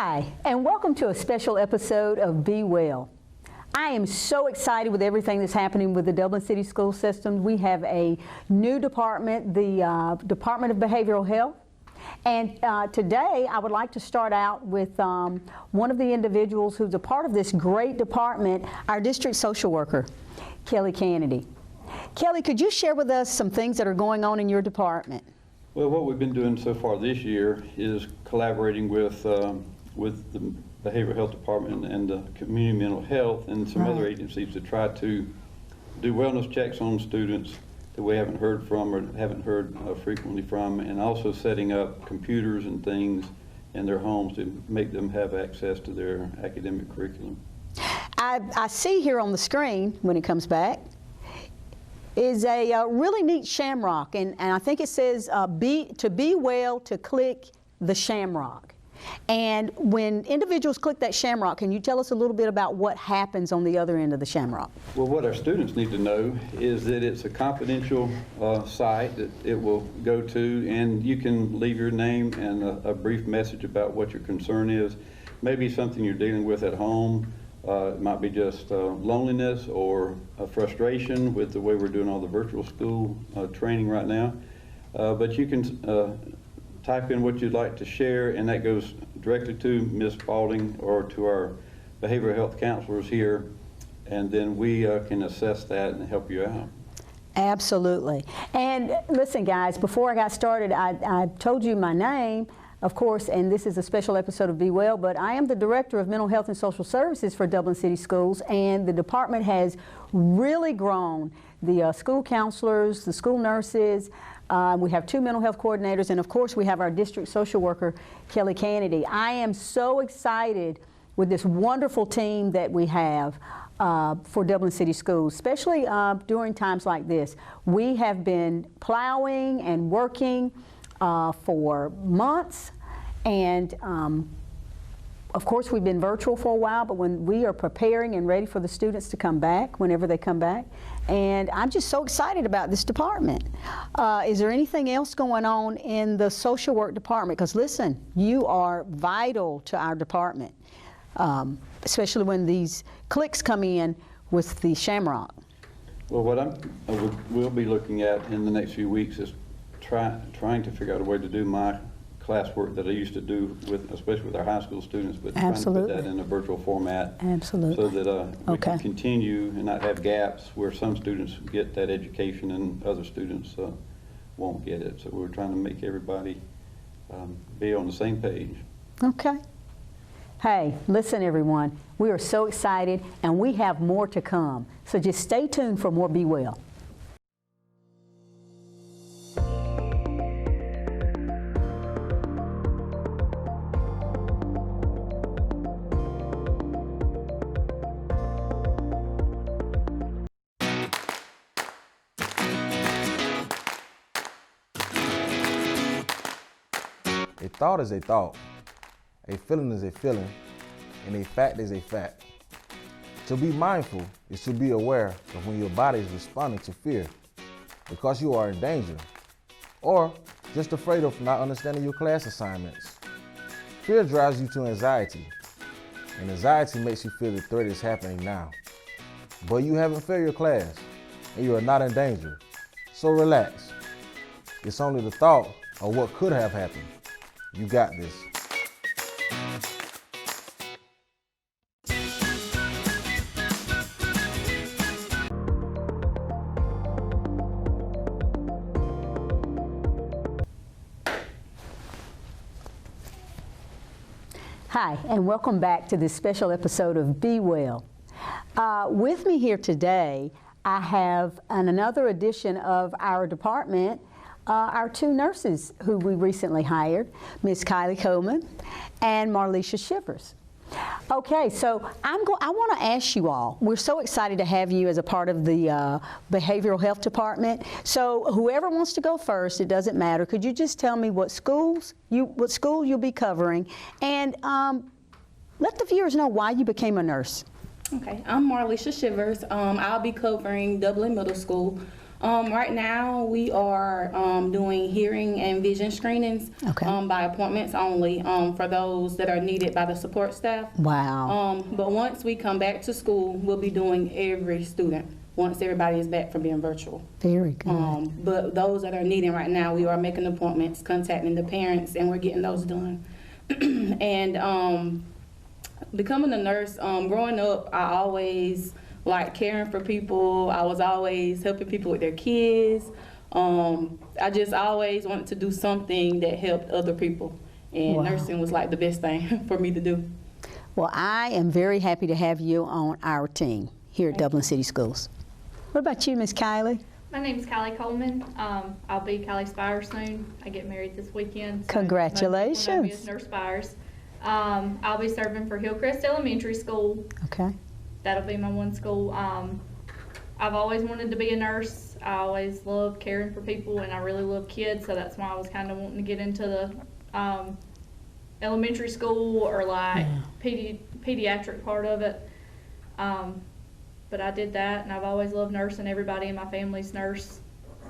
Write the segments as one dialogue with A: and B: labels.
A: Hi, and welcome to a special episode of Be Well. I am so excited with everything that's happening with the Dublin City School system. We have a new department, the Department of Behavioral Health. And today I would like to start out with one of the individuals who's a part of this great department, our district social worker, Kelly Kennedy. Kelly, could you share with us some things that are going on in your department?
B: Well, what we've been doing so far this year is collaborating with the Behavioral Health Department and the Community Mental Health and some other agencies to try to do wellness checks on students that we haven't heard from or haven't heard frequently from, and also setting up computers and things in their homes to make them have access to their academic curriculum.
A: I see here on the screen, when it comes back, is a really neat shamrock, and I think it says to be well, to click the shamrock. And when individuals click that shamrock, can you tell us a little bit about what happens on the other end of the shamrock?
B: Well, what our students need to know is that it's a confidential site that it will go to, and you can leave your name and a brief message about what your concern is. Maybe something you're dealing with at home. It might be just loneliness or frustration with the way we're doing all the virtual school training right now. But you can type in what you'd like to share, and that goes directly to Ms. Spalding or to our behavioral health counselors here, and then we can assess that and help you out. Absolutely.
A: And listen, guys, before I got started, I told you my name, of course, and this is a special episode of Be Well, but I am the Director of Mental Health and Social Services for Dublin City Schools, and the department has really grown. The school counselors, the school nurses, we have 2 mental health coordinators, and of course we have our district social worker, Kelly Kennedy. I am so excited with this wonderful team that we have for Dublin City Schools, especially during times like this. We have been plowing and working for months, and of course we've been virtual for a while, but when we are preparing and ready for the students to come back, whenever they come back, and I'm just so excited about this department. Is there anything else going on in the social work department? Because listen, you are vital to our department, especially when these clicks come in with the shamrock.
B: Well, what we'll be looking at in the next few weeks is trying to figure out a way to do my classwork that I used to do with, especially with our high school students, but trying to put that in a virtual format.
A: Absolutely.
B: So that we can continue and not have gaps where some students get that education and other students won't get it. So we're trying to make everybody be on the same page.
A: Okay. Hey, listen everyone, we are so excited and we have more to come. So just stay tuned for more Be Well.
C: A thought is a thought, a feeling is a feeling, and a fact is a fact. To be mindful is to be aware of when your body is responding to fear because you are in danger, or just afraid of not understanding your class assignments. Fear drives you to anxiety, and anxiety makes you feel the threat is happening now. But you haven't failed your class, and you are not in danger, so relax. It's only the thought of what could have happened. You got this.
A: Hi, and welcome back to this special episode of Be Well. With me here today, I have another edition of our department, our 2 nurses who we recently hired, Ms. Kylie Coleman and Marlisha Shivers. Okay, so I want to ask you all, we're so excited to have you as a part of the Behavioral Health Department. So whoever wants to go first, it doesn't matter. Could you just tell me what school you'll be covering, and let the viewers know why you became a nurse.
D: Okay, I'm Marlisha Shivers. I'll be covering Dublin Middle School. Right now, we are doing hearing and vision screenings by appointments only for those that are needed by the support staff.
A: Wow.
D: But once we come back to school, we'll be doing every student once everybody is back from being virtual.
A: Very good.
D: But those that are needing right now, we are making appointments, contacting the parents, and we're getting those done. And becoming a nurse, growing up, I always like caring for people. I was always helping people with their kids. I just always wanted to do something that helped other people. And nursing was like the best thing for me to do.
A: Well, I am very happy to have you on our team here at Dublin City Schools. What about you, Miss Kylie?
E: My name's Kylie Coleman. I'll be Kylie Spires soon. I get married this weekend. So
A: Congratulations.
E: most people know me as Nurse Spires. I'll be serving for Hillcrest Elementary School.
A: Okay.
E: That'll be my one school. I've always wanted to be a nurse. I always loved caring for people, and I really love kids, so that's why I was kind of wanting to get into the elementary school or like pediatric part of it. But I did that, and I've always loved nursing. Everybody in my family's nurse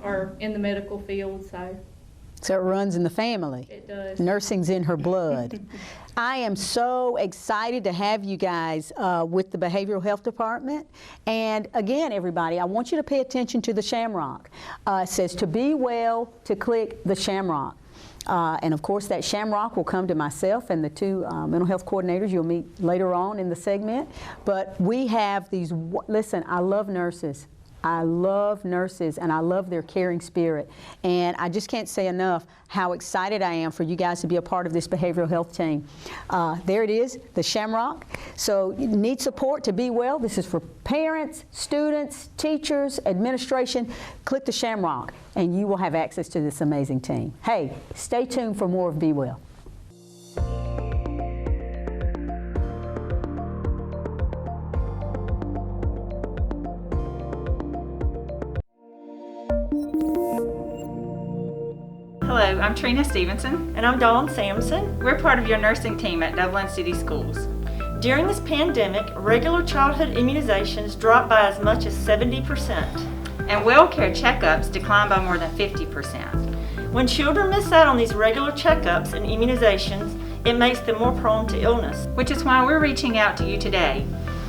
E: or in the medical field,
A: So it runs in the family.
E: It does.
A: Nursing's in her blood. I am so excited to have you guys with the Behavioral Health Department. And again, everybody, I want you to pay attention to the shamrock. It says to be well, to click the shamrock. And of course, that shamrock will come to myself and the two mental health coordinators you'll meet later on in the segment. But we have these, listen, I love nurses. I love nurses, and I love their caring spirit. And I just can't say enough how excited I am for you guys to be a part of this behavioral health team. There it is, the Shamrock. So you need support to be well. This is for parents, students, teachers, administration. Click the Shamrock, and you will have access to this amazing team. Hey, stay tuned for more of Be Well.
F: Hello, I'm Trina Stevenson.
G: And I'm Dawn Sampson.
F: We're part of your nursing team at Dublin City Schools.
G: During this pandemic, regular childhood immunizations dropped by as much as 70%.
F: And well-care checkups declined by more than 50%.
G: When children miss out on these regular checkups and immunizations, it makes them more prone to illness.
F: Which is why we're reaching out to you today.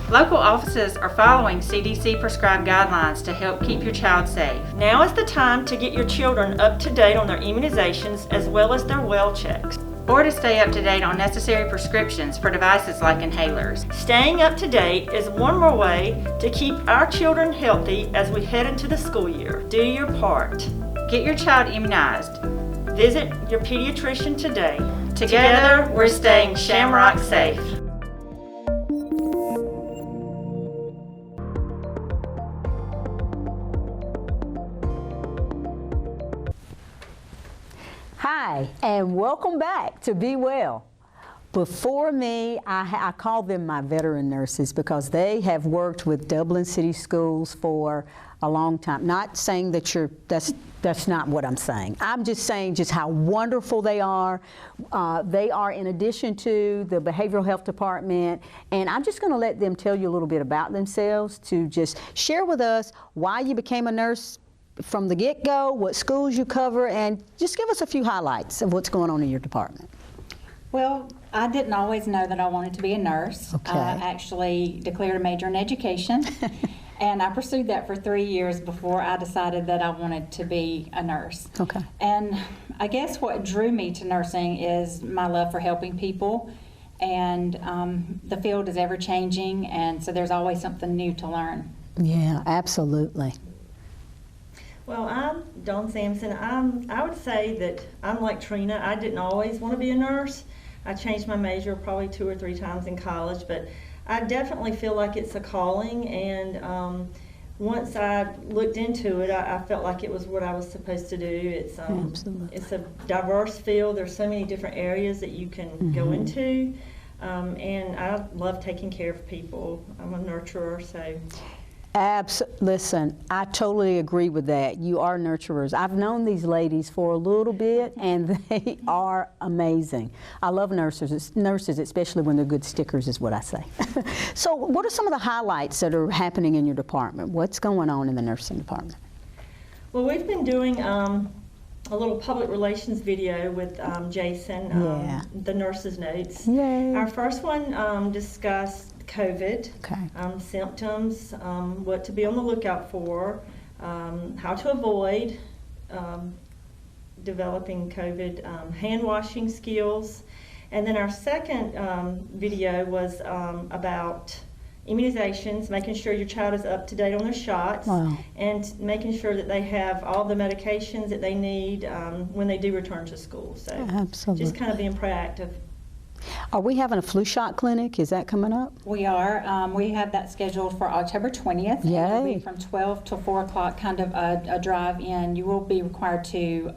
F: Local offices are following CDC prescribed guidelines to help keep your child safe.
G: Now is the time to get your children up to date on their immunizations as well as their well checks.
F: Or to stay up to date on necessary prescriptions for devices like inhalers.
G: Staying up to date is one more way to keep our children healthy as we head into the school year. Do your part.
F: Get your child immunized.
G: Visit your pediatrician today.
F: Together, we're staying Shamrock safe.
A: Hi, and welcome back to Be Well. Before me, I call them my veteran nurses because they have worked with Dublin City Schools for a long time. Not saying that that's not what I'm saying. I'm just saying just how wonderful they are. They are in addition to the behavioral health department, and I'm just going to let them tell you a little bit about themselves to just share with us why you became a nurse from the get-go, what schools you cover, and just give us a few highlights of what's going on in your department.
H: Well, I didn't always know that I wanted to be a nurse.
A: Okay.
H: I actually declared a major in education, and I pursued that for 3 years before I decided that I wanted to be a nurse.
A: Okay.
H: And I guess what drew me to nursing is my love for helping people, and the field is ever-changing, and so there's always something new to learn.
A: Yeah, absolutely.
G: Well, I'm Dawn Sampson. I would say that I'm like Trina. I didn't always want to be a nurse. I changed my major probably 2 or 3 times in college, but I definitely feel like it's a calling, and once I looked into it, I felt like it was what I was supposed to do. It's a diverse field. There's so many different areas that you can go into, and I love taking care of people. I'm a nurturer, so.
A: Listen, I totally agree with that. You are nurturers. I've known these ladies for a little bit, and they are amazing. I love nurses, especially when they're good stickers, is what I say. So what are some of the highlights that are happening in your department? What's going on in the nursing department?
G: Well, we've been doing a little public relations video with Jason,
A: Yeah.
G: the nurse's notes.
A: Yay.
G: Our first one discussed COVID,
A: Okay.
G: symptoms, what to be on the lookout for, how to avoid developing COVID, hand washing skills. And then our second video was about immunizations, making sure your child is up to date on their shots,
A: Wow.
G: and making sure that they have all the medications that they need when they do return to school. So
A: Absolutely.
G: just kind of being proactive.
A: Are we having a flu shot clinic? Is that coming up?
H: We are. We have that scheduled for October 20th.
A: Yay.
H: It will be from 12 to 4 o'clock, kind of a drive-in. You will be required to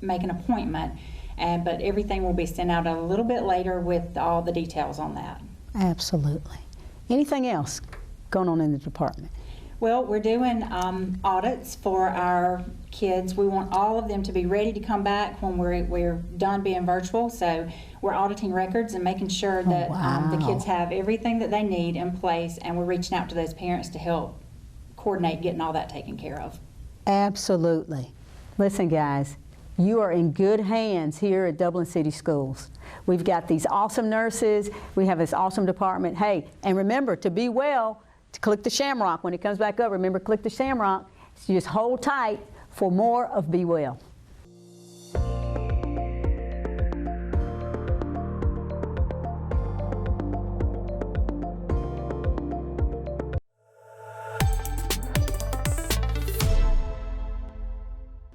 H: make an appointment, but everything will be sent out a little bit later with all the details on that.
A: Absolutely. Anything else going on in the department?
H: Well, we're doing audits for our kids. We want all of them to be ready to come back when we're done being virtual. So we're auditing records and making sure that the
A: wow.
H: kids have everything that they need in place, and we're reaching out to those parents to help coordinate getting all that taken care of.
A: Absolutely. Listen, guys, you are in good hands here at Dublin City Schools. We've got these awesome nurses. We have this awesome department. Hey, and remember to be well, to click the shamrock. When it comes back up, remember, click the shamrock. So just hold tight for more of Be Well.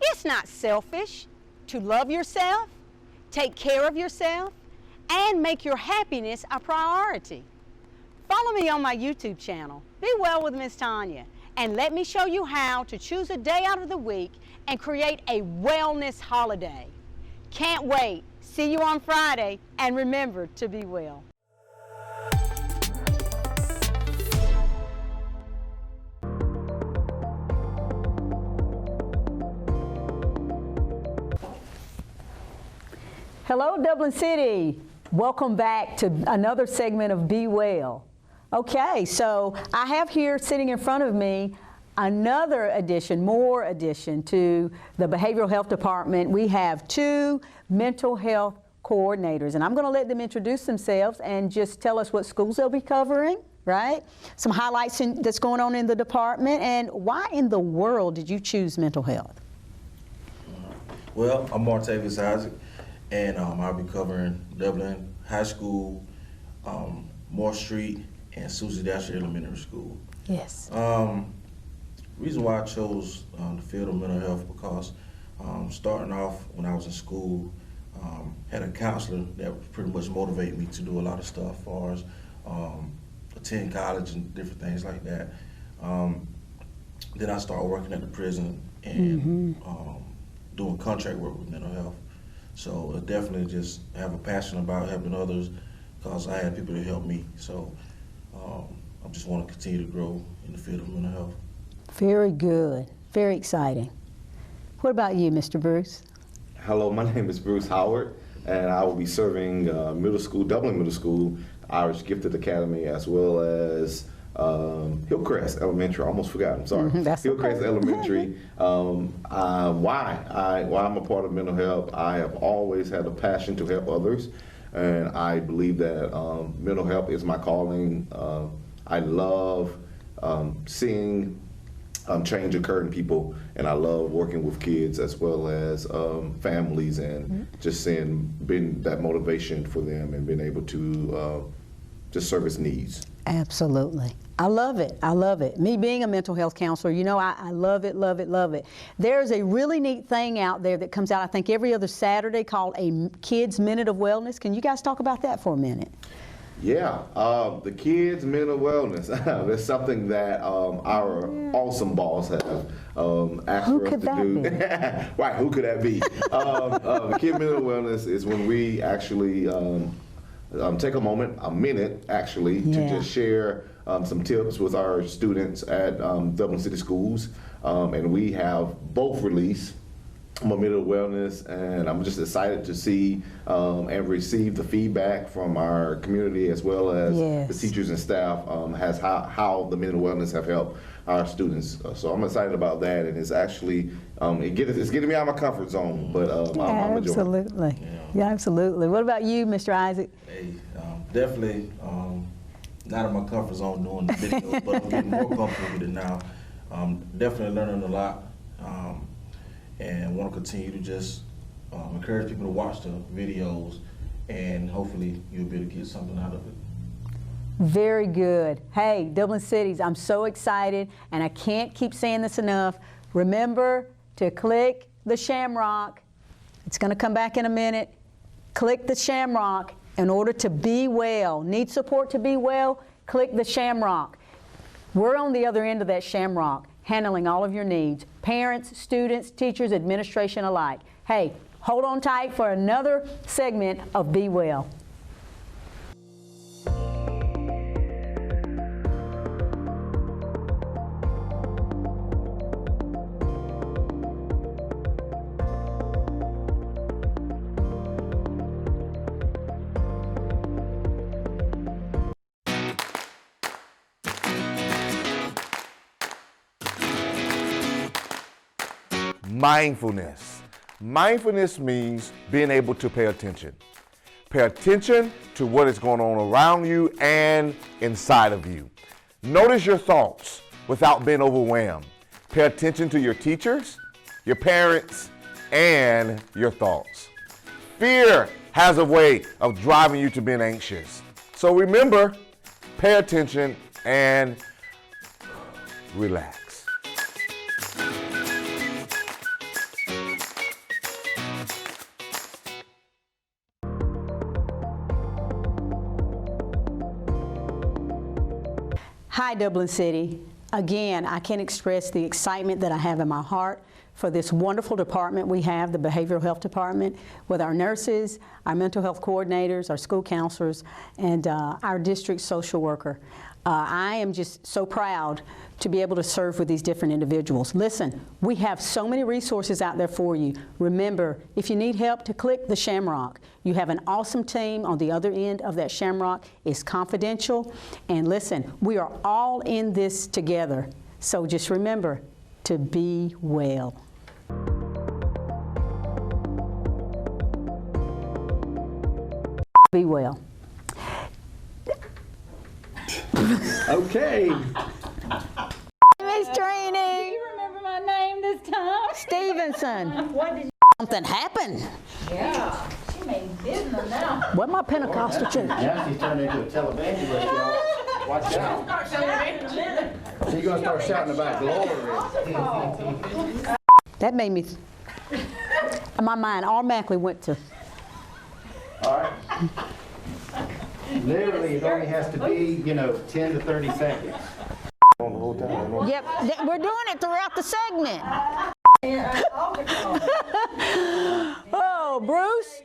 A: It's not selfish to love yourself, take care of yourself, and make your happiness a priority. Follow me on my YouTube channel, Be Well with Miss Tonia, and let me show you how to choose a day out of the week and create a wellness holiday. Can't wait. See you on Friday, and remember to be well. Hello, Dublin City. Welcome back to another segment of Be Well. Okay, so I have here sitting in front of me another addition, more addition to the Behavioral Health Department. We have 2 mental health coordinators, and I'm going to let them introduce themselves and just tell us what schools they'll be covering, right? Some highlights that's going on in the department, and why in the world did you choose mental health?
C: Well, I'm Martavius Isaac, and I'll be covering Dublin High School, Moore Street, and Susie Dasher Elementary School.
A: Yes.
C: Reason why I chose the field of mental health because starting off when I was in school, had a counselor that pretty much motivated me to do a lot of stuff as far as attend college and different things like that. Then I started working at the prison and doing contract work with mental health. So I definitely just have a passion about helping others because I had people to help me. So I just want to continue to grow in the field of mental health.
A: Very good. Very exciting. What about you, Mr. Bruce?
I: Hello, my name is Bruce Howard, and I will be serving middle school, Dublin Middle School, Irish Gifted Academy, as well as Hillcrest Elementary. I almost forgot, I'm sorry. Hillcrest
A: okay.
I: Elementary. Why I'm a part of mental health, I have always had a passion to help others, and I believe that mental health is my calling. I love seeing change occur in people, and I love working with kids as well as families, and just being that motivation for them and being able to just service needs.
A: Absolutely. I love it. I love it. Me being a mental health counselor, you know, I love it, love it, love it. There's a really neat thing out there that comes out, I think, every other Saturday called a Kids Minute of Wellness. Can you guys talk about that for a minute?
I: Yeah, the Kids Mental Wellness. That's something that our awesome boss have asked
A: Who
I: for us
A: could
I: to
A: that
I: do.
A: be?
I: Right, who could that be? The Kid Mental Wellness is when we actually take a minute actually, to just share some tips with our students at Dublin City Schools. And we have both released I'm a mental wellness, and I'm just excited to see and receive the feedback from our community as well as
A: Yes.
I: the teachers and staff as how the mental wellness have helped our students. So I'm excited about that, and it's actually it's getting me out of my comfort zone, but I'm enjoying it.
A: Absolutely. Yeah, absolutely. What about you, Mr. Isaac?
C: Hey, definitely not in my comfort zone doing the videos, but I'm getting more comfortable with it now. Definitely learning a lot, and want to continue to just encourage people to watch the videos, and hopefully you'll be able to get something out of it.
A: Very good. Hey, Dublin Cities, I'm so excited, and I can't keep saying this enough. Remember to click the shamrock. It's going to come back in a minute. Click the shamrock in order to be well. Need support to be well? Click the shamrock. We're on the other end of that shamrock, handling all of your needs. Parents, students, teachers, administration alike. Hey, hold on tight for another segment of Be Well.
J: Mindfulness. Mindfulness means being able to pay attention. Pay attention to what is going on around you and inside of you. Notice your thoughts without being overwhelmed. Pay attention to your teachers, your parents, and your thoughts. Fear has a way of driving you to being anxious. So remember, pay attention and relax.
A: Hi, Dublin City. Again, I can't express the excitement that I have in my heart for this wonderful department we have, the Behavioral Health Department, with our nurses, our mental health coordinators, our school counselors, and our district social worker. I am just so proud to be able to serve with these different individuals. Listen, we have so many resources out there for you. Remember, if you need help, to click the shamrock. You have an awesome team on the other end of that shamrock. It's confidential. And listen, we are all in this together. So just remember to be well. Be well.
B: Okay.
A: Miss Trini.
H: You remember my name this time?
A: Stevenson.
H: What did
A: Something happened.
H: Yeah, she made business now.
A: What my Pentecostal church?
K: Now she's turned into a televangelist, y'all. Watch out. She's going to start shouting about glory.
A: That made me, my mind automatically went to.
K: All right. Literally, it only has to be, 10 to 30 seconds.
A: Yep, we're doing it throughout the segment. Oh, Bruce.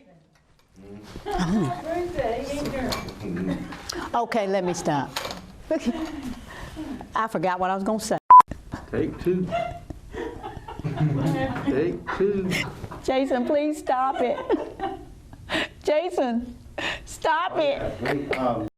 A: Okay, let me stop. I forgot what I was going to say.
B: Take two. Take two.
A: Jason, please stop it. Jason, stop it.